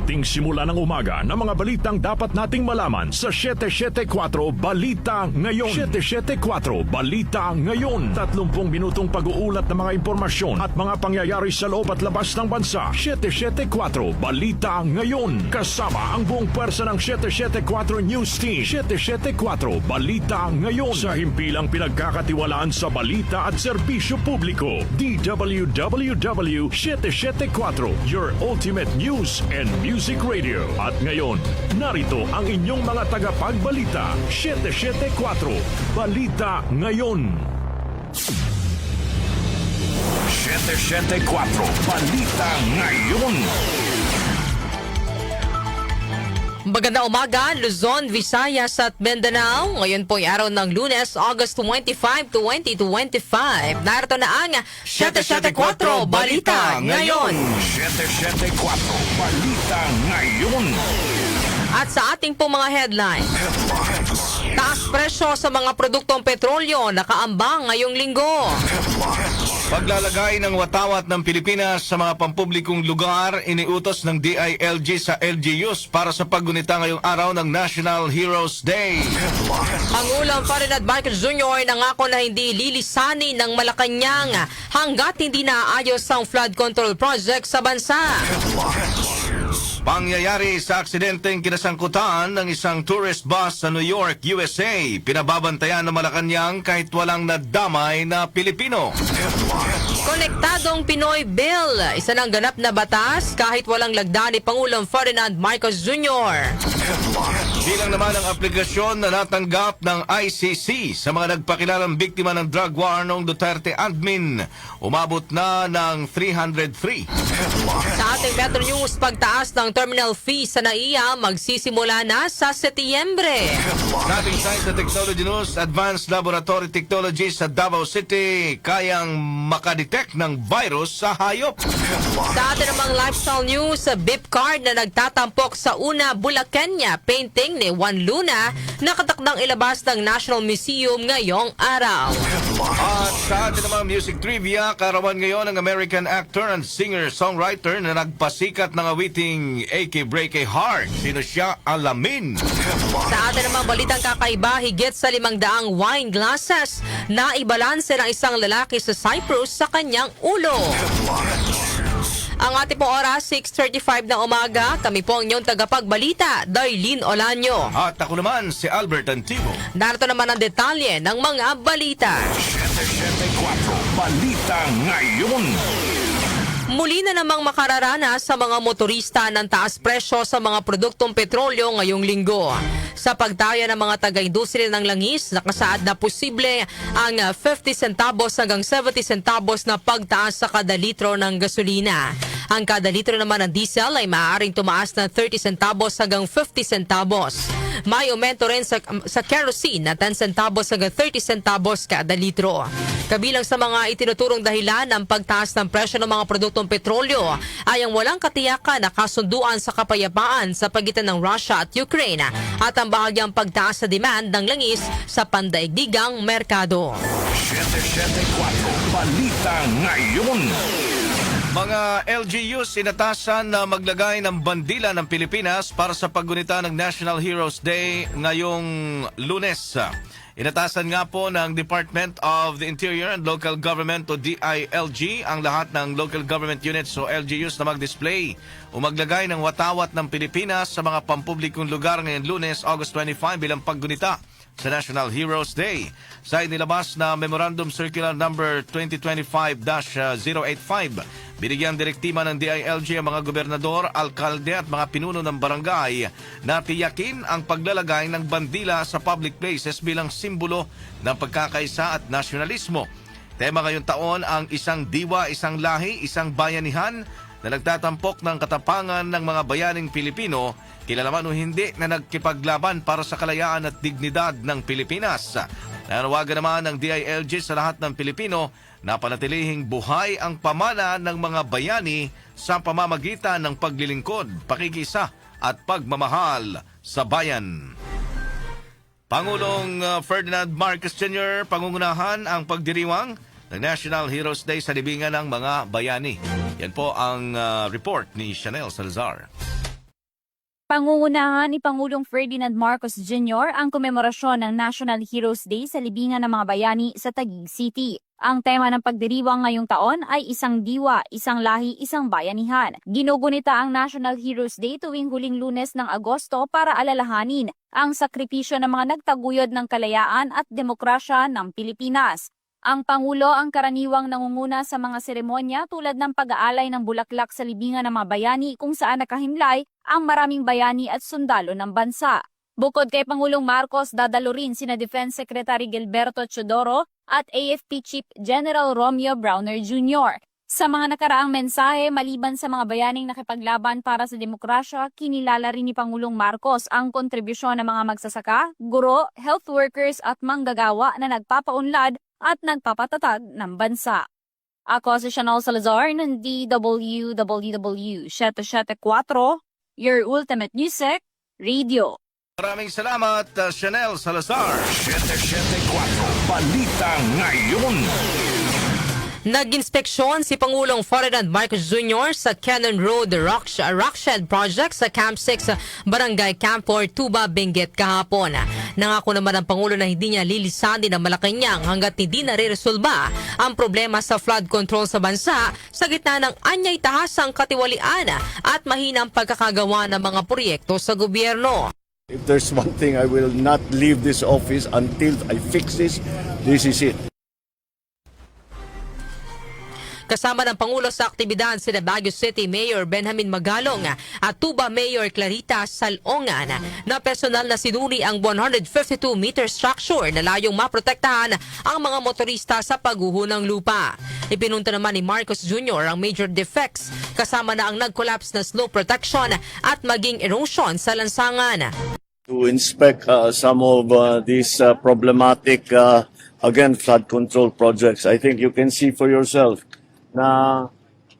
ating simula ng umaga ng mga balitang dapat nating malaman sa 774 Balita Ngayon. 774 Balita Ngayon. 30 minutong pag-uulat ng mga impormasyon at mga pangyayari sa loob at labas ng bansa. 774 Balita Ngayon. Kasama ang buong pwersa ng 774 News Team. 774 Balita Ngayon. Sa himpilang pinagkakatiwalaan sa balita at serbisyo publiko. DWWW 774, your ultimate news and music radio. At ngayon, narito ang inyong mga tagapagbalita. 774 Balita Ngayon. 774 Balita Ngayon. Magandang umaga, Luzon, Visayas at Mindanao. Ngayon po ay araw ng Lunes, August 25, 2025. Narito na ang 774 Balita Ngayon. 774 Balita Ngayon. At sa ating po mga headline, taas presyo sa mga produktong petrolyo nakaambang ngayong linggo. Paglalagay ng watawat ng Pilipinas sa mga pampublikong lugar, iniutos ng DILG sa LGUs para sa paggunita ngayong araw ng National Heroes Day. Pangulong Ferdinand Marcos Jr. nangako na hindi lilisanin ng Malacanang hanggat hindi naayos ang flood control project sa bansa. Pangyayari sa aksidenteng kinasangkutan ng isang tourist bus sa New York, USA. Pinababantayan ng Malacanang kahit walang nadamay na Pilipino. Konektadong Pinoy Bill, isa ng ganap na batas kahit walang lagda ni Pangulong Ferdinand Marcos Jr. Bilang naman ang aplikasyon na natanggap ng ICC sa mga nagpakilalang biktima ng drug war noong Duterte admin, umabot na ng 303. Sa ating Metro News, pagtaas ng terminal fee sa NAIA magsisimula na sa Setyembre. Sa ating Science and Technology News, Advanced Laboratory Technology sa Davao City kayang makadetect ng virus sa hayop. Sa ating namang lifestyle news, beep card na nagtatampok sa una Bulacanña painting ni Juan Luna nakatakdang ilabas ng National Museum ngayong araw. At sa ating namang music trivia, karawan ngayon ang American actor and singer-songwriter na nagpasikat ng awiting AK Break a Heart. Sino siya? Alamin. Sa atin namang balitang kakaiba, higit sa 500 wine glasses na ibalanse ng isang lalaki sa Cyprus sa kanyang ulo. Ang ating pong oras, 6:35 ng umaga. Kami po ang inyong tagapagbalita, Darlene Olanyo. At ako naman si Albert Antibo. Narito naman ang detalye ng mga balita. 774 Balita Ngayon. Muli na namang makararanas sa mga motorista ng taas presyo sa mga produktong petrolyo ngayong linggo. Sa pagtaya ng mga taga-industriya ng langis, nakasaad na posible ang 50 centavos hanggang 70 centavos na pagtaas sa kada litro ng gasolina. Ang kada litro naman ng diesel ay maaaring tumaas na 30 centavos hanggang 50 centavos. May aumento rin sa kerosene na 10 centavos hanggang 30 centavos kada litro. Kabilang sa mga itinuturong dahilan ng pagtaas ng presyo ng mga produktong petrolyo ay ang walang katiyakan na kasunduan sa kapayapaan sa pagitan ng Russia at Ukraine at ang bahagyang pagtaas sa demand ng langis sa pandaigdigang merkado. 774 Balita Ngayon. Mga LGUs inatasan na maglagay ng bandila ng Pilipinas para sa paggunita ng National Heroes Day ngayong Lunes. Inatasan nga po ng Department of the Interior and Local Government o DILG ang lahat ng local government units o LGUs na mag-display o maglagay ng watawat ng Pilipinas sa mga pampublikong lugar ngayong Lunes, August 25 bilang paggunita sa National Heroes Day. Sa inilabas na Memorandum Circular Number 2025-085, binigyang direktiba ng DILG ang mga gobernador, alkalde at mga pinuno ng barangay na tiyakin ang paglalagay ng bandila sa public places bilang simbolo ng pagkakaisa at nasyonalismo. Tema ngayong taon ang isang diwa, isang lahi, isang bayanihan na nagtatampok ng katapangan ng mga bayaning Pilipino, kilala man o hindi, na nagkipaglaban para sa kalayaan at dignidad ng Pilipinas. Nanawagan naman ng DILG sa lahat ng Pilipino na panatilihing buhay ang pamana ng mga bayani sa pamamagitan ng paglilingkod, pakikisa at pagmamahal sa bayan. Pangulong Ferdinand Marcos Jr. pangungunahan ang pagdiriwang ng National Heroes Day sa libingan ng mga bayani. Yan po ang report ni Chanel Salazar. Pangungunahan ni Pangulong Ferdinand Marcos Jr. ang komemorasyon ng National Heroes Day sa libingan ng mga bayani sa Taguig City. Ang tema ng pagdiriwang ngayong taon ay isang diwa, isang lahi, isang bayanihan. Ginugunita ang National Heroes Day tuwing huling Lunes ng Agosto para alalahanin ang sakripisyo ng mga nagtaguyod ng kalayaan at demokrasya ng Pilipinas. Ang Pangulo ang karaniwang nangunguna sa mga seremonya tulad ng pag-aalay ng bulaklak sa libingan ng mga bayani kung saan nakahimlay ang maraming bayani at sundalo ng bansa. Bukod kay Pangulong Marcos, dadalo rin sina Defense Secretary Gilberto Chodoro at AFP Chief General Romeo Browner Jr. Sa mga nakaraang mensahe, maliban sa mga bayaning nakipaglaban para sa demokrasya, kinilala rin ni Pangulong Marcos ang kontribusyon ng mga magsasaka, guro, health workers at manggagawa na nagpapaunlad at nagpapatatag ng bansa. Ako si Chanel Salazar ng DWWW 774, your ultimate music radio. Maraming salamat, Chanel Salazar. 774 Balita Ngayon. Nag-inspeksyon si Pangulong Ferdinand Marcos Jr. sa Cannon Road Rockshed Project sa Camp 6, Barangay Camp 4, Tuba, Benguet kahapon. Nangako naman ang Pangulo na hindi niya lilisanin ang Malacanang hanggat hindi nare-resolba ang problema sa flood control sa bansa sa gitna ng anyay tahasang katiwalian at mahinang pagkakagawa ng mga proyekto sa gobyerno. If there's one thing I will not leave this office until I fix this is it. Kasama ng Pangulo sa aktibidad sina Baguio City Mayor Benjamin Magalong at Tuba Mayor Clarita Salongan na personal na sinuri ang 152-meter structure na layong maprotektahan ang mga motorista sa pagguho ng lupa. Ipinunta naman ni Marcos Jr. ang major defects kasama na ang nag-collapse na slope protection at maging erosion sa lansangan. To inspect some of these problematic, again, flood control projects. I think you can see for yourself na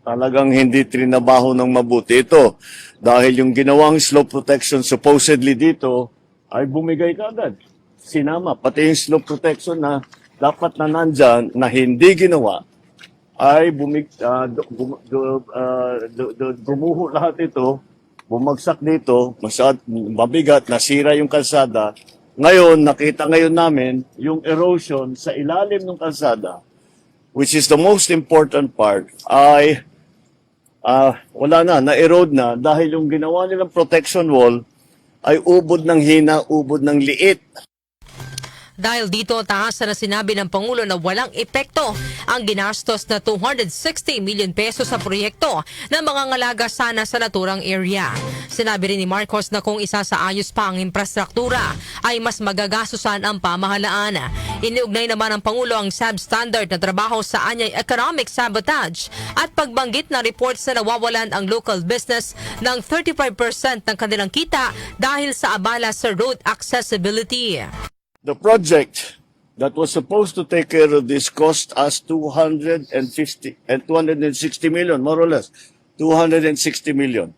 talagang hindi trinabaho ng mabuti ito. Dahil yung ginawang slope protection supposedly dito ay bumigay kagad. Sinama, pati yung slope protection na dapat na nandyan na hindi ginawa ay gumuho lahat ito, bumagsak dito, mabigat, nasira yung kalsada. Ngayon, nakita ngayon namin yung erosion sa ilalim ng kalsada, which is the most important part, ay wala na-erode na dahil yung ginawa nilang protection wall ay ubod ng hina, ubod ng liit. Dahil dito, taas na sinabi ng Pangulo na walang epekto ang ginastos na 260 million pesos sa proyekto na mangangalaga sana sa naturang area. Sinabi rin ni Marcos na kung isasaayos pa ang infrastruktura ay mas magagastusan ang pamahalaan. Iniugnay naman ng Pangulo ang substandard na trabaho sa anyay economic sabotage at pagbanggit na reports na nawawalan ang local business ng 35% ng kanilang kita dahil sa abala sa road accessibility. The project that was supposed to take care of this cost us 260 million, more or less, 260 million.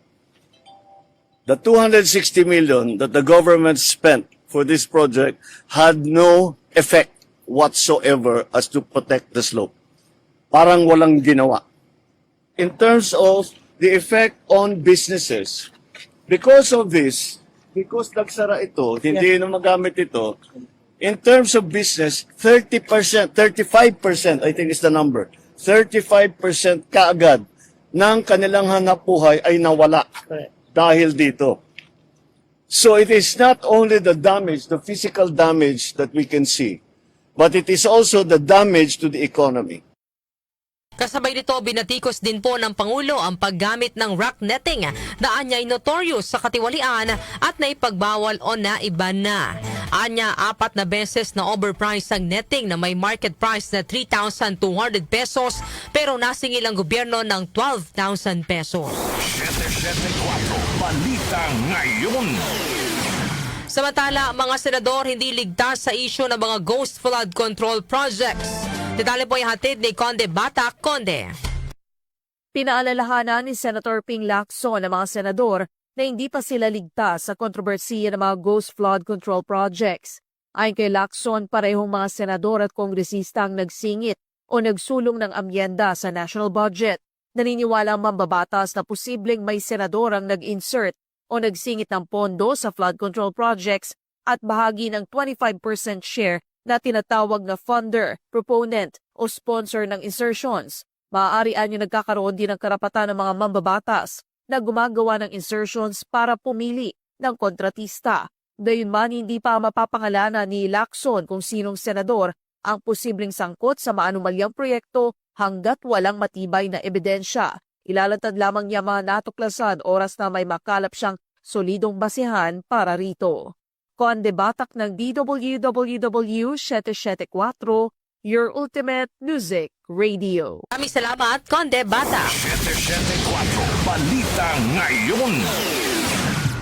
The 260 million that the government spent for this project had no effect whatsoever as to protect the slope. Parang walang ginawa. In terms of the effect on businesses, because of this, because nagsara ito, hindi na magamit ito, in terms of business, 30%, 35%, I think is the number, 35% kaagad ng kanilang hanapbuhay ay nawala dahil dito. So it is not only the damage, the physical damage that we can see, but it is also the damage to the economy. Kasabay nito, binatikos din po ng Pangulo ang paggamit ng rock netting na anyay notorious sa katiwalian at naipagbawal o naiban na. Anya, 4 na beses na overpriced ang netting na may market price na 3,200 pesos pero nasingil ang gobyerno ng 12,000 pesos. 774 Balita Ngayon. Samantala, mga senador hindi ligtas sa isyu ng mga ghost flood control projects. Detalye po yung hatid ni Conde Bata Conde. Pinaalalahanan ni Senator Ping Lacson ng mga senador na hindi pa sila ligtas sa kontrobersiya ng mga ghost flood control projects. Ayon kay Lacson, parehong mga senador at kongresista ang nagsingit o nagsulong ng amyenda sa national budget. Naniniwala ang mambabatas na posibleng may senador ang nag-insert o nagsingit ng pondo sa flood control projects at bahagi ng 25% share na tinatawag na funder, proponent o sponsor ng insertions. Maaari anyong nagkakaroon din ng karapatan ng mga mambabatas na gumagawa ng insertions para pumili ng kontratista. Gayunman, hindi pa mapapangalanan ni Lacson kung sinong senador ang posibleng sangkot sa maanumalyang proyekto hanggat walang matibay na ebidensya. Ilalatad lamang niya mga natuklasan oras na may makalap siyang solidong basihan para rito. Conde Batak ng DWWW 774, your ultimate music radio. Maraming salamat, Conde Batak. 774 Balita Ngayon.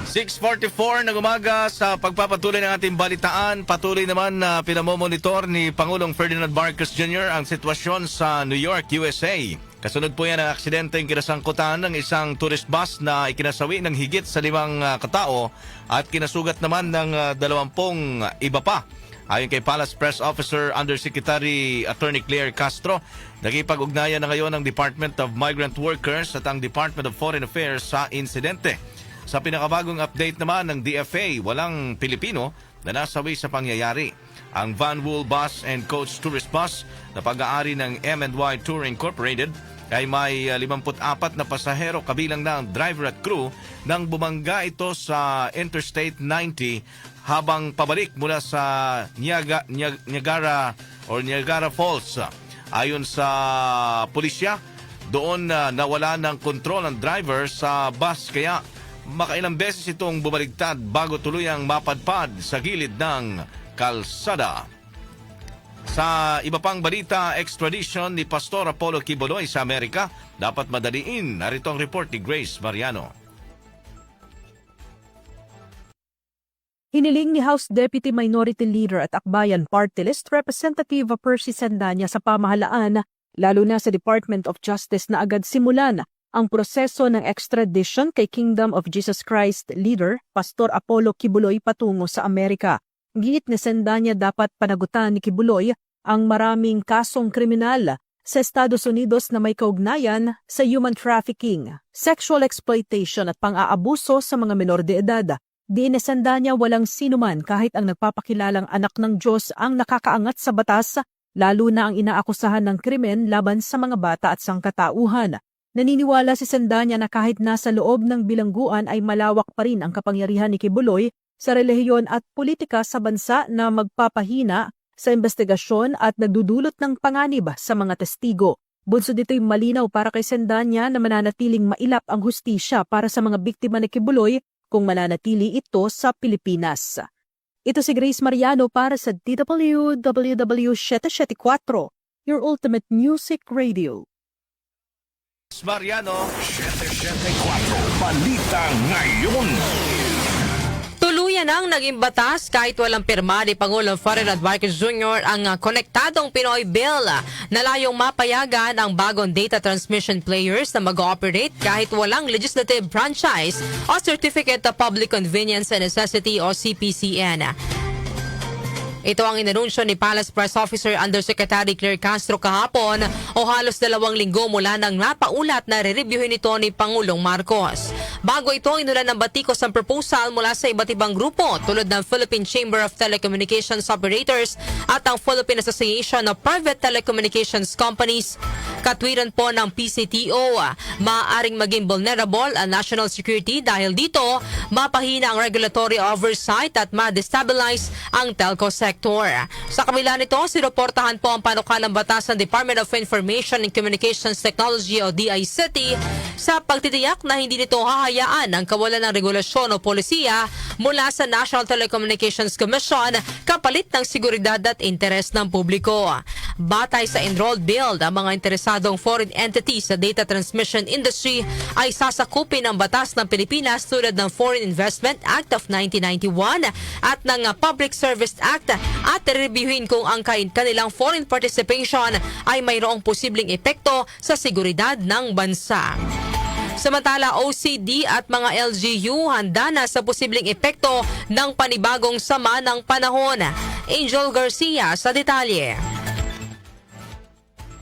6:44 ng umaga sa pagpapatuloy ng ating balitaan. Patuloy naman na pinamomonitor ni Pangulong Ferdinand Marcos Jr. ang sitwasyon sa New York, USA. Kasunod po yan ang aksidenteng kinasangkutan ng isang tourist bus na ikinasawi ng higit sa 5 katao at kinasugat naman ng 20 iba pa. Ayon kay Palace Press Officer Undersecretary Attorney Claire Castro, nakipag-ugnayan na ngayon ang Department of Migrant Workers at ang Department of Foreign Affairs sa insidente. Sa pinakabagong update naman ng DFA, walang Pilipino na nasawi sa pangyayari. Ang Van Wool Bus and Coach Tourist Bus na pag-aari ng M&Y Tour Incorporated ay may 54 na pasahero kabilang ng driver at crew nang bumangga ito sa Interstate 90 habang pabalik mula sa Niagara Falls. Ayon sa pulisya, doon nawala ng kontrol ang driver sa bus kaya makailang beses itong bumaligtad bago tuluyang mapadpad sa gilid ng kalsada. Sa iba pang balita, extradition ni Pastor Apollo Quiboloy sa Amerika dapat madaliin. Narito ang report ni Grace Mariano. Hiniling ni House Deputy Minority Leader at Akbayan Party List Representative Percy Sandanya sa pamahalaan, lalo na sa Department of Justice na agad simulan ang proseso ng extradition kay Kingdom of Jesus Christ leader Pastor Apollo Quiboloy patungo sa Amerika. Giit ni Sandanya dapat panagutan ni Quiboloy ang maraming kasong kriminal sa Estados Unidos na may kaugnayan sa human trafficking, sexual exploitation at pang-aabuso sa mga menor de edad. Di ni Sandanya walang sinuman kahit ang nagpapakilalang anak ng Diyos ang nakakaangat sa batas, lalo na ang inaakusahan ng krimen laban sa mga bata at sangkatauhan. Naniniwala si Sandanya na kahit nasa loob ng bilangguan ay malawak pa rin ang kapangyarihan ni Quiboloy sa relihiyon at politika sa bansa na magpapahina sa investigasyon at nagdudulot ng panganib sa mga testigo. Bunsod dito'y malinaw para kay Sandanya na mananatiling mailap ang hustisya para sa mga biktima ni Quiboloy kung mananatili ito sa Pilipinas. Ito si Grace Mariano para sa DWWW 774, your ultimate music radio. Mariano, 774 Balita Ngayon. Tuluyan ang naging batas kahit walang pirma ni Pangulong Ferdinand Marcos Jr. ang Konektadong Pinoy Bill na layong mapayagan ang bagong data transmission players na mag-ooperate kahit walang legislative franchise o Certificate of Public Convenience and Necessity o CPCN. Ito ang inanunsyo ni Palace Press Officer Undersecretary Claire Castro kahapon o halos 2 linggo mula nang napaulat na re-reviewin ito ni Pangulong Marcos. Bago ito, inulan ng batikos ang proposal mula sa iba't ibang grupo tulad ng Philippine Chamber of Telecommunications Operators at ang Philippine Association of Private Telecommunications Companies. Katwiran po ng PCTO, maaaring maging vulnerable ang national security dahil dito mapahina ang regulatory oversight at ma-destabilize ang telco sector. Sa kabila nito, sinuportahan po ang panukalang batas ng Department of Information and Communications Technology o DICT sa pagtitiyak na hindi nito hahayaan ang kawalan ng regulasyon o polisiya mula sa National Telecommunications Commission kapalit ng seguridad at interes ng publiko. Batay sa enrolled bill, ang mga interesadong foreign entities sa data transmission industry ay sasakupin ng batas ng Pilipinas tulad ng Foreign Investment Act of 1991 at ng Public Service Act at reviewin kung ang kanilang foreign participation ay mayroong posibleng epekto sa seguridad ng bansa. Samantala, OCD at mga LGU handa na sa posibleng epekto ng panibagong sama ng panahon. Angel Garcia sa detalye.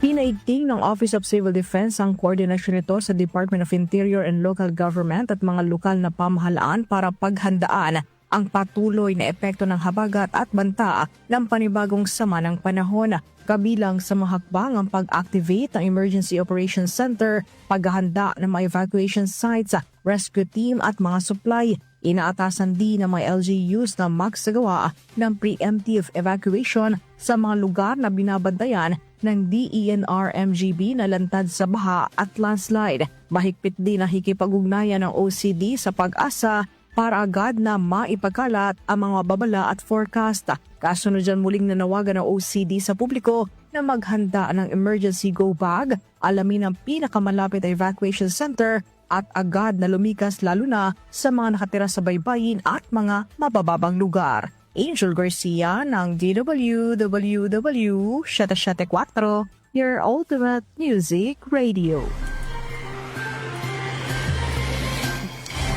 Pinaigting ng Office of Civil Defense ang koordinasyon nito sa Department of Interior and Local Government at mga lokal na pamahalaan para paghandaan ang patuloy na epekto ng habagat at banta ng panibagong sama ng panahon. Kabilang sa mga hakbang ang pag-activate ng Emergency Operations Center, paghahanda ng mga evacuation sites, rescue team at mga supply. Inaatasan din ng mga LGUs na magsagawa ng preemptive evacuation sa mga lugar na binabantayan ng DENR-MGB na lantad sa baha at landslide. Mahigpit din ang hikipag-ugnayan ng OCD sa pag-asa para agad na maipagkalat ang mga babala at forecast. Kasunod dyan muling nanawagan ng OCD sa publiko na maghanda ng emergency go bag, alamin ang pinakamalapit na evacuation center at agad na lumikas lalo na sa mga nakatira sa baybayin at mga mabababang lugar. Angel Garcia ng DWWW 774, your ultimate music radio.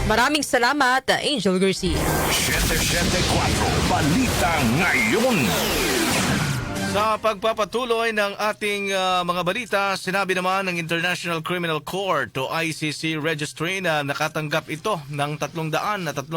Maraming salamat, Angel Garcia. 774 Balita Ngayon. Sa pagpapatuloy ng ating mga balita, sinabi naman ng International Criminal Court o ICC Registry na nakatanggap ito ng 303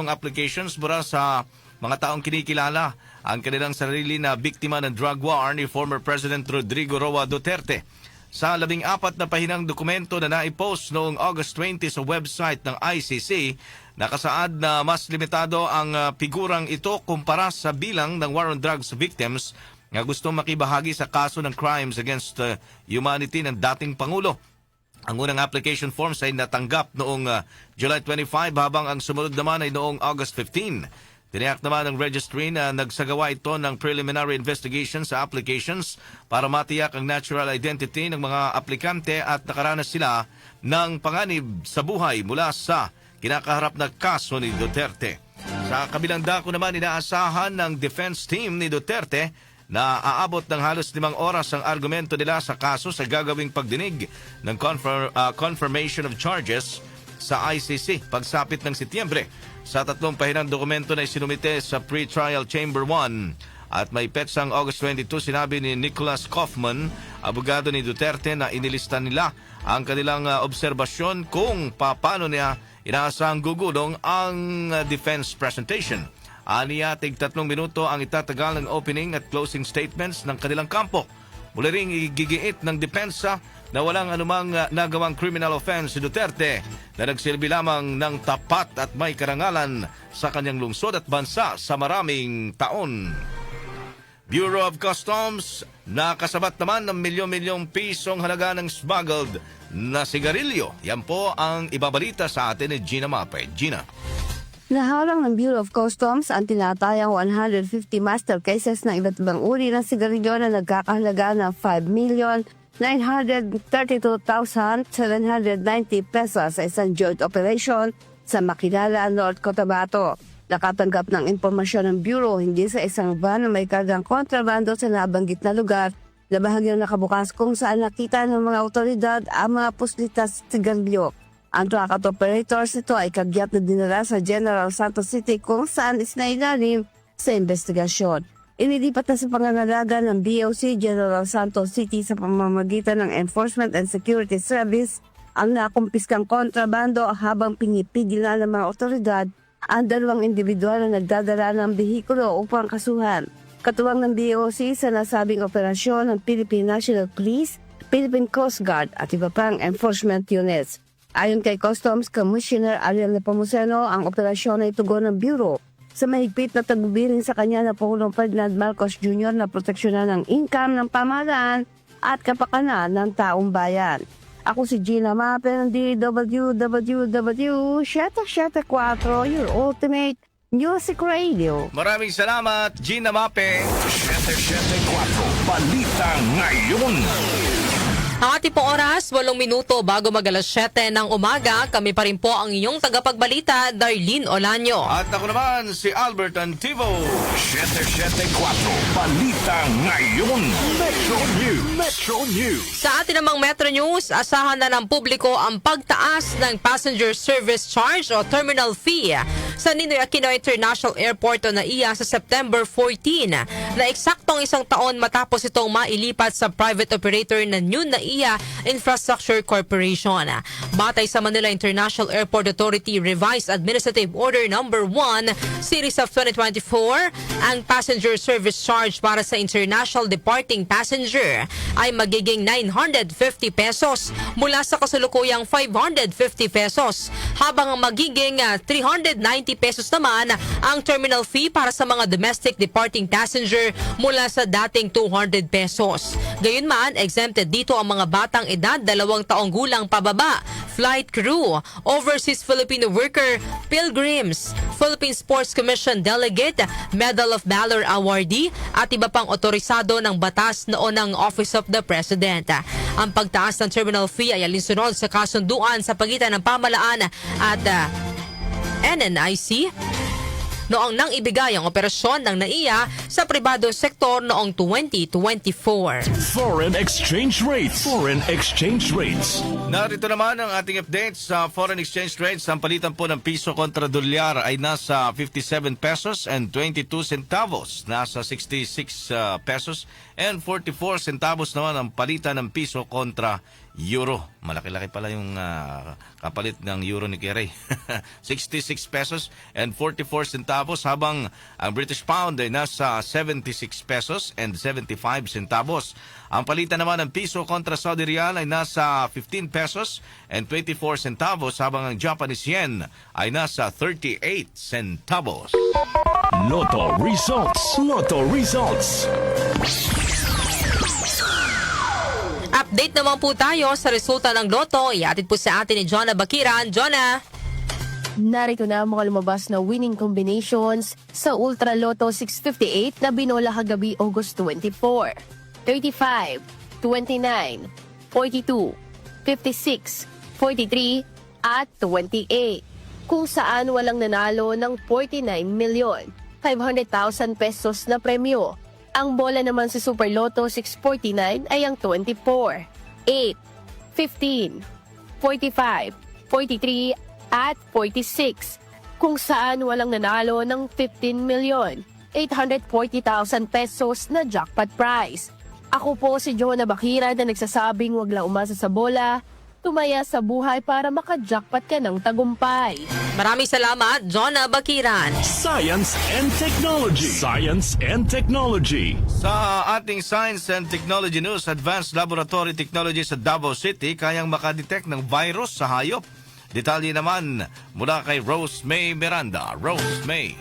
applications mula sa mga taong kinikilala ang kanilang sarili na biktima ng drug war ni former President Rodrigo Roa Duterte. Sa 14 na pahinang dokumento na naipost noong August 20 sa website ng ICC, nakasaad na mas limitado ang figurang ito kumpara sa bilang ng war on drugs victims na gustong makibahagi sa kaso ng crimes against humanity ng dating Pangulo. Ang unang application forms ay natanggap noong July 25 habang ang sumunod naman ay noong August 15. Tiniyak naman ng registry na nagsagawa ito ng preliminary investigation sa applications para matiyak ang natural identity ng mga aplikante at nakaranas sila ng panganib sa buhay mula sa kinakaharap na kaso ni Duterte. Sa kabilang dako naman, inaasahan ng defense team ni Duterte na aabot ng halos 5 oras ang argumento nila sa kaso sa gagawing pagdinig ng confirmation of charges sa ICC pagsapit ng Setyembre. Sa 3 pahinang dokumento na isinumite sa Pre-Trial Chamber 1 at may petsang August 22, sinabi ni Nicholas Kaufman, abogado ni Duterte, na inilista nila ang kanilang obserbasyon kung paano niya inaasahang gugulong ang defense presentation. Aniya, tig 3 minuto ang itatagal ng opening at closing statements ng kanilang kampo. Muli ring igigiit ng depensa na walang anumang nagawang criminal offense si Duterte na nagsilbi lamang ng tapat at may karangalan sa kanyang lungsod at bansa sa maraming taon. Bureau of Customs nakasabat naman ng milyon-milyong pisong halaga ng smuggled na sigarilyo. Yan po ang ibabalita sa atin ni Gina Mape. Gina. Naharang ng Bureau of Customs ang tinatayang 150 master cases ng iba't ibang uri ng sigarilyo na nagkakahalaga ng 5,932,790 pesos sa isang joint operation sa Makinala, North Cotabato. Nakatanggap ng impormasyon ng Bureau hindi sa isang van na may kargang kontrabando sa nabanggit na lugar na bahagyang nakabukas kung saan nakita ng mga otoridad ang mga puslitas sigarilyo. Ang truck at operators nito ay kagyat na dinala sa General Santos City kung saan isinailalim sa investigasyon. Inilipat na sa pangangalaga ng BOC General Santos City sa pamamagitan ng Enforcement and Security Service ang nakumpiskang kontrabando habang pinipigil na ng mga otoridad ang 2 individual na nagdadala ng behikulo upang kasuhan. Katuwang ng BOC sa nasabing operasyon ng Philippine National Police, Philippine Coast Guard at iba pang enforcement units. Ayon kay Customs Commissioner Ariel Nepomuceno, ang operasyon ay tugon ng Bureau sa mahigpit na tagubilin sa kanya na Pangulong Ferdinand Marcos Jr. na proteksyonan ng income ng pamahalaan at kapakanan ng taong bayan. Ako si Gina Mape ng DWWW 774, your ultimate music radio. Maraming salamat, Gina Mape. 774 Balita Ngayon. Ang ating pong oras, 8 minuto bago mag-alas 7 ng umaga. Kami pa rin po ang inyong tagapagbalita, Darlene Olanyo. At ako naman si Albert Antivo. 774 Balita Ngayon. Metro News. Metro News. Sa atin namang Metro News, asahan na ng publiko ang pagtaas ng passenger service charge o terminal fee sa Ninoy Aquino International Airport o NAIA sa September 14 na eksaktong isang taon matapos itong mailipat sa private operator na New NAIA Infrastructure Corporation. Batay sa Manila International Airport Authority Revised Administrative Order No. 1 Series of 2024, ang passenger service charge para sa international departing passenger ay magiging 950 pesos mula sa kasulukuyang 550 pesos, habang magiging 390 pesos naman ang terminal fee para sa mga domestic departing passenger mula sa dating 200 pesos. Gayunman, exempted dito ang mga batang edad 2 taong gulang pababa, flight crew, overseas Filipino worker, pilgrims, Philippine Sports Commission delegate, Medal of Valor awardee at iba pang otorisado ng batas noon ng Office of the President. Ang pagtaas ng terminal fee ay alinsunod sa kasunduan sa pagitan ng pamahalaan at NNIC noong nang ibigay ang operasyon ng NAIA sa pribado sektor noong 2024. Foreign exchange rates. Foreign exchange rates. Narito naman ang ating update sa foreign exchange rates. Ang palitan po ng piso kontra dolyar ay nasa 57 pesos and 22 centavos. Nasa 66 pesos and 44 centavos naman ang palitan ng piso kontra euro. Malaki-laki pala yung kapalit ng euro ni Kerry. 66 pesos and 44 centavos, habang ang British pound ay nasa 76 pesos and 75 centavos. Ang palitan naman ng piso kontra Saudi Riyal ay nasa 15 pesos and 24 centavos, habang ang Japanese yen ay nasa 38 centavos. Lotto results. Lotto results. Update naman po tayo sa resulta ng Lotto. Iatid po sa atin ni Jonah Bakiran. Jonah! Narito na ang mga lumabas na winning combinations sa Ultra Lotto 658 na binola kagabi August 24. 35, 29, 42, 56, 43, at 28. Kung saan walang nanalo ng 49,500,000 pesos na premyo. Ang bola naman sa Super Lotto 649 ay ang 24, 8, 15, 45, 43 at 46, kung saan walang nanalo ng 15,840,000 pesos na jackpot prize. Ako po si Jonah Bakira na nagsasabing wag lang umasa sa bola, tumaya sa buhay para maka-jackpot ka ng tagumpay. Maraming salamat, Jonah Bakiran. Science and technology. Science and technology. Sa ating Science and Technology News, Advanced Laboratory Technology sa Davao City kayang makadetect ng virus sa hayop. Detalye naman mula kay Rose May Miranda. Rose May.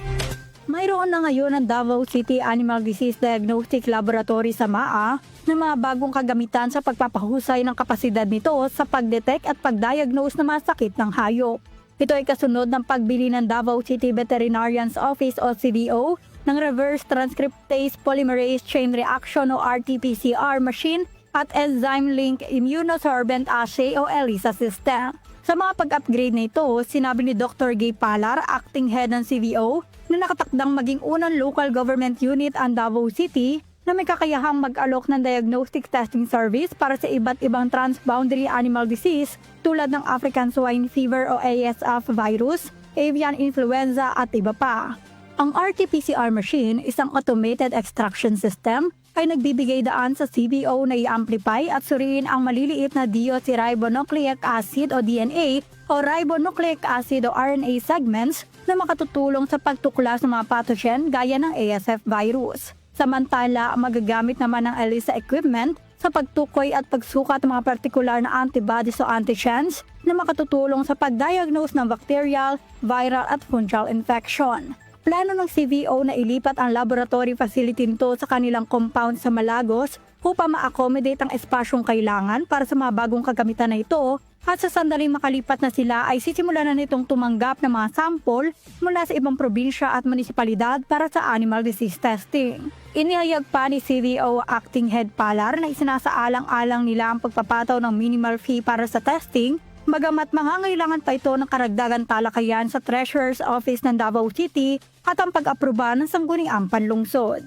Mayroon na ngayon ang Davao City Animal Disease Diagnostic Laboratory sa MAA ng mga bagong kagamitan sa pagpapahusay ng kapasidad nito sa pagdetect at pagdiagnose ng mga sakit ng hayop. Ito ay kasunod ng pagbili ng Davao City Veterinarian's Office o CVO ng Reverse Transcriptase Polymerase Chain Reaction o RT-PCR machine at Enzyme Link Immunosorbent Assay o ELISA system. Sa mga pag-upgrade na ito, sinabi ni Dr. Gay Palar, acting head ng CVO, na nakatakdang maging unang local government unit ang Davao City na may kakayahang mag-alok ng diagnostic testing service para sa iba't ibang transboundary animal disease tulad ng African Swine Fever o ASF virus, avian influenza at iba pa. Ang RT-PCR machine, isang automated extraction system, ay nagbibigay daan sa CVO na i-amplify at suriin ang maliliit na deoxyribonucleic acid o DNA o ribonucleic acid o RNA segments na makatutulong sa pagtuklas ng mga pathogen gaya ng ASF virus. Samantala, magagamit naman ng ELISA equipment sa pagtukoy at pagsukat ng mga partikular na antibodies o antigens na makatutulong sa pagdiagnose ng bacterial, viral at fungal infection. Plano ng CVO na ilipat ang laboratory facility nito sa kanilang compound sa Malagos upang ma-accommodate ang espasyong kailangan para sa mga bagong kagamitan na ito at sa sandaling makalipat na sila ay sisimulan na nitong tumanggap ng mga sample mula sa ibang probinsya at munisipalidad para sa animal disease testing. Inihayag pa ni CVO Acting Head Palar na isinasaalang-alang nila ang pagpapataw ng minimal fee para sa testing, bagamat mangangailangan pa ito ng karagdagan talakayan sa Treasurer's Office ng Davao City at ang pag-aproba ng sangguniang panlungsod.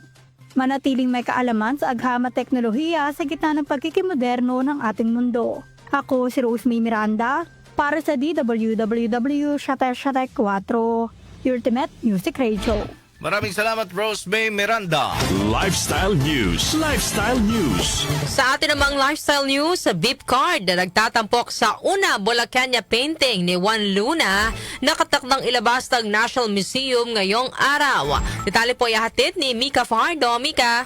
Manatiling may kaalaman sa aghama teknolohiya sa gitna ng pagkikimoderno ng ating mundo. Ako si Rose May Miranda para sa DWWW Shate 4 Ultimate Music Radio. Maraming salamat, Rose May Miranda. Lifestyle News. Lifestyle News. Sa atin namang lifestyle news, beep card na nagtatampok sa una Bolacania painting ni Juan Luna nakatakdang ilabas ng National Museum ngayong araw. Detalye po ihatid ni Mika Fajardo. Mika.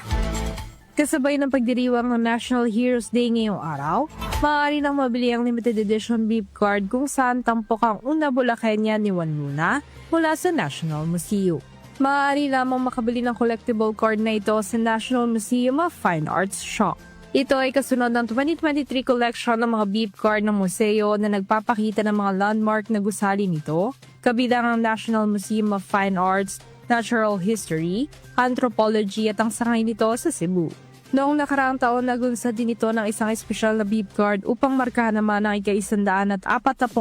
Kasabay ng pagdiriwang ng National Heroes Day ngayong araw, maaari nang mabili ang limited edition beep card kung saan tampok ang una Bolacania ni Juan Luna mula sa National Museum. Maaari lamang makabili ng collectible card na ito sa National Museum of Fine Arts Shop. Ito ay kasunod ng 2023 collection ng mga beep card ng museo na nagpapakita ng mga landmark na gusali nito, kabilang ang National Museum of Fine Arts, Natural History, Anthropology at ang sangay nito sa Cebu. Noong nakaraang taon, nagunsad din ito ng isang espesyal na beep card upang markahan naman ang ika-140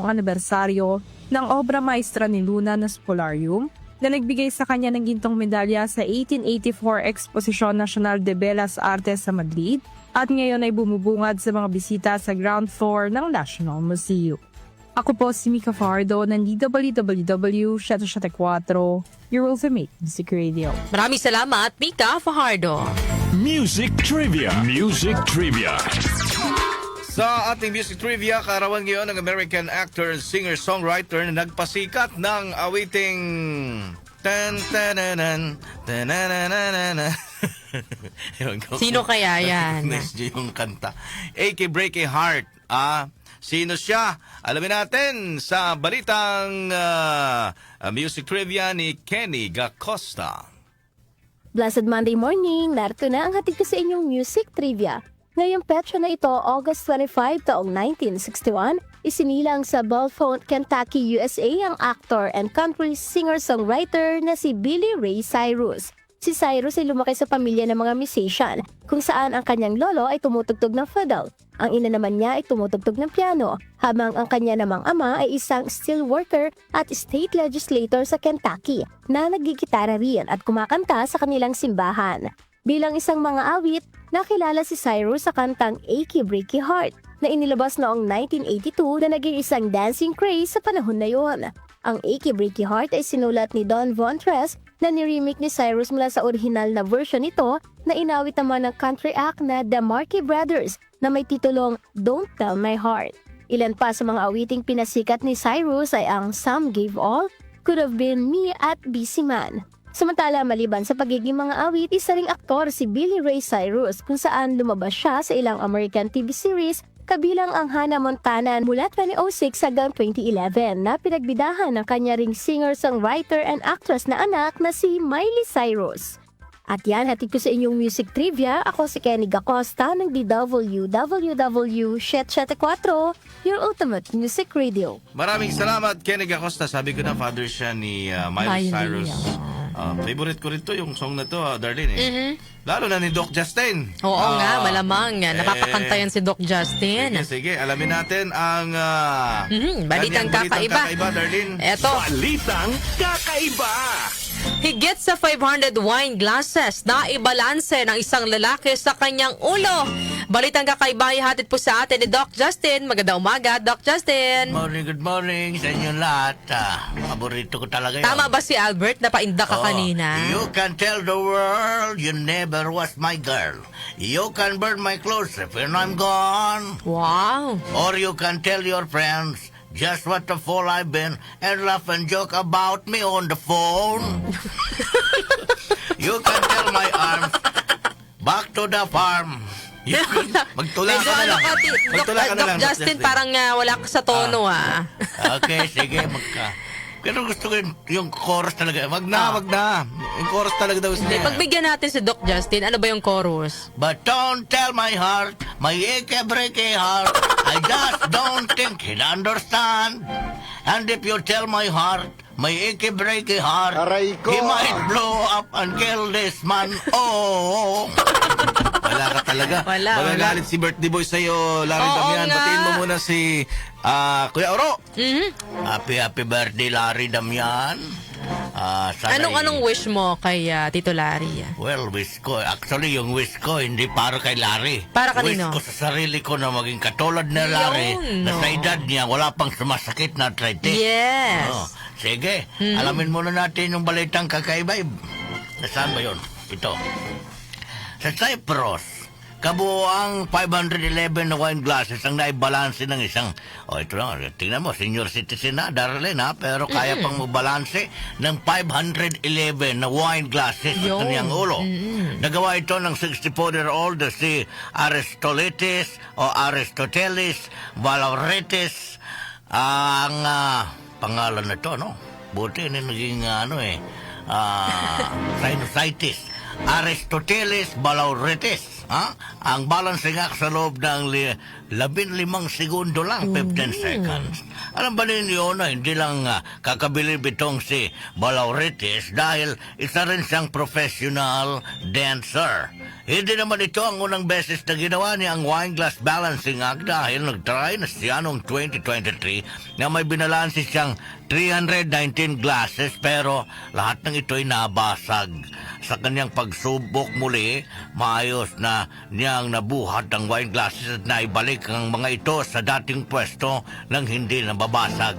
anibersaryo ng obra maestra ni Luna na Spolarium, na nagbigay sa kanya ng gintong medalya sa 1884 Exposition Nacional de Bellas Artes sa Madrid at ngayon ay bumubungad sa mga bisita sa ground floor ng National Museum. Ako po si Mika Fajardo ng DWWW 774, your ultimate music radio. Maraming salamat, Mika Fajardo. Music Trivia. Music Trivia. Sa ating music trivia, kaarawan ngayon ng American actor and singer-songwriter na nagpasikat ng awiting tan-tananan, tanananana. Sino kaya yan? Recognize niyo yung kanta. Achy Breaky Heart. Sino siya? Alamin natin sa balitang music trivia ni Kenny Gacosta. Blessed Monday morning, narito na ang hatid ko sa inyong music trivia. Ngayong petsa na ito, August 25 taong 1961, isinilang sa Bellefonte, Kentucky, USA ang actor and country singer-songwriter na si Billy Ray Cyrus. Si Cyrus ay lumaki sa pamilya ng mga musician, kung saan ang kanyang lolo ay tumutugtog ng fiddle. Ang ina naman niya ay tumutugtog ng piano, habang ang kanya namang ama ay isang steel worker at state legislator sa Kentucky na nagigitara rin at kumakanta sa kanilang simbahan. Bilang isang mga awit, nakilala si Cyrus sa kantang Achy Breaky Heart na inilabas noong 1982 na naging isang dancing craze sa panahon na yon. Ang Achy Breaky Heart ay sinulat ni Don Von Tres na niremake ni Cyrus mula sa original na version nito na inawit naman ng country act na The Marquis Brothers na may titulong Don't Tell My Heart. Ilan pa sa mga awiting pinasikat ni Cyrus ay ang Some Gave All, Could Have Been Me at Busy Man. Samantala, maliban sa pagiging mga awit, isa ring aktor si Billy Ray Cyrus kung saan lumabas siya sa ilang American TV series kabilang ang Hannah Montana mula 2006 hanggang 2011 na pinagbidahan ng kanya ring singer-songwriter and actress na anak na si Miley Cyrus. At yan, hatid ko sa inyong music trivia. Ako si Kenny Gacosta ng DWWW 774, your ultimate music radio. Maraming salamat, Kenny Gacosta. Sabi ko na, father siya ni Miley Cyrus. Favorite ko rin to, yung song na to, Darlene. Lalo na ni Doc Justin. Oo nga, malamang. Napapakanta yan si Doc Justin. Sige, alamin natin ang balitang kakaiba. Darlene. Eto. Balitang kakaiba. Higit sa 500 wine glasses na ibalanse ng isang lalaki sa kanyang ulo. Balitang kakaiba ihatid po sa atin ni Doc Justin. Magandang umaga, Doc Justin. Good morning sa inyo lahat. Paborito ko talaga yun. Tama ba si Albert? Napainda ka kanina. You can tell the world you never was my girl. You can burn my clothes if I'm gone. Wow. Or you can tell your friends just what a fool I've been and laugh and joke about me on the phone. You can tell my arms back to the farm. Magtula ka na lang. Magtula ka na lang. Doc Justin, parang wala ka sa tono Okay, sige, pero gusto ko yung chorus talaga. Wag na. Yung chorus talaga daw siya. Pagbigyan natin si Doc Justin, ano ba yung chorus? But don't tell my heart, my achy breaky heart, I just don't think he'd understand. And if you tell my heart, my achy breaky heart, he might blow up and kill this man. Oh! Wala ka talaga. Magagalit si birthday boy sa'yo, Larry Damian. Batiin mo muna si Kuya Oro. Happy birthday, Larry Damian. Anong wish mo kay Tito Larry? Well, wish ko. Actually, yung wish ko, hindi para kay Larry. Para kanino? Wish ko sa sarili ko na maging katulad ni Larry, Yun, na no. sa edad niya, wala pang sumasakit na arthritis. Yes. Oh, sige, alamin muna natin yung balitang kakaiba. Saan ba yun? Ito. Sa Cyprus, kabuoang 511 na wine glasses ang naibalanse ng isang... ito na, tingnan mo, senior citizen na, Darlene, pero kaya pang mabalanse ng 511 na wine glasses sa Yun. kanyang ulo. Nagawa ito ng 64-year-old na si Aristotelis Valauretes. Ang pangalan na ito, no? Buti na naging, sinusitis. Aristotelis Valauretes. Ang balancing act sa loob ng 15 segundo lang, 15 seconds. Alam ba ninyo na hindi lang kakabilib itong si Valauretes dahil isa rin siyang professional dancer. Hindi naman ito ang unang beses na ginawa niya ang wine glass balancing act dahil nag-try na siya noong 2023 na may binalansi siyang 319 glasses pero lahat ng ito'y nabasag. Sa kanyang pagsubok muli, maayos na niyang nabuhat ang wine glasses at naibalik ang mga ito sa dating pwesto nang hindi nababasag.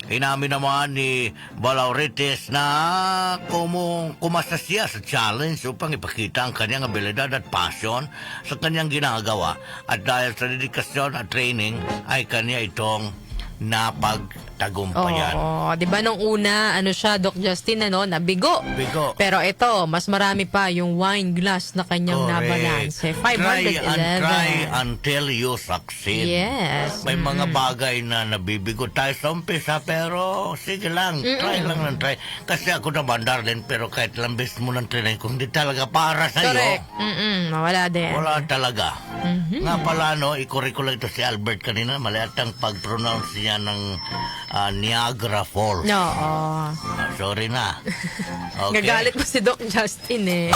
Inamin naman ni Valauretes na kumasa siya sa challenge upang ipakita ang kanyang abilidad at passion sa kanyang ginagawa at dahil sa dedikasyon at training ay kanya itong napagtagumpayan. Oo, di ba nung una, siya, Doc Justin, nabigo. Bigo. Pero ito, mas marami pa yung wine glass na kanyang nabalanse. 511. Try until you succeed. Yes. May mga bagay na nabibigo tayo sa umpisa, pero sige lang, try lang ng try. Kasi ako naman, Darlene, pero kahit lambis mo ng trinay, kung di talaga para sa'yo, Correct. Mawala din. wala talaga. Nga pala, i-correct ko lang ito si Albert kanina, mali at ang pag-pronounce niya ng Niagara Falls. Oo. Sorry na. Okay. Gagalit mo si Doc Justin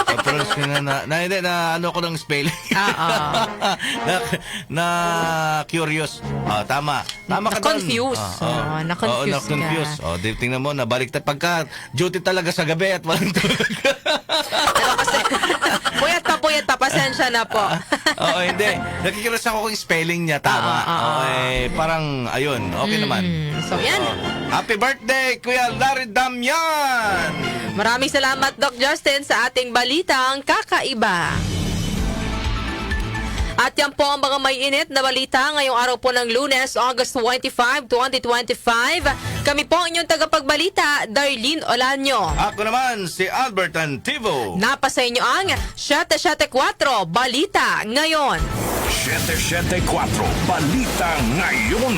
Pag-pronounce ko hindi, ko ng spelling. na curious. Tama. Tama ka doon. Na-confuse. Na-confuse ka. Tingnan mo, nabaliktad. Pagka duty talaga sa gabi at walang tulog. Puyat pa, pasensya na po. Oo, hindi. Nakikilos ako kung spelling niya. Tama. Parang, ayun, okay naman. So, yan. Happy birthday, Kuya Larry Damian! Maraming salamat, Doc Justin, sa ating balitang kakaiba. At yan po ang mga may init na balita ngayong araw po ng Lunes, August 25, 2025. Kami po ang inyong tagapagbalita, Darlene Olanyo. Ako naman, si Albert Antivo. Napasa inyo ang 774 Balita Ngayon. 774 Balita Ngayon.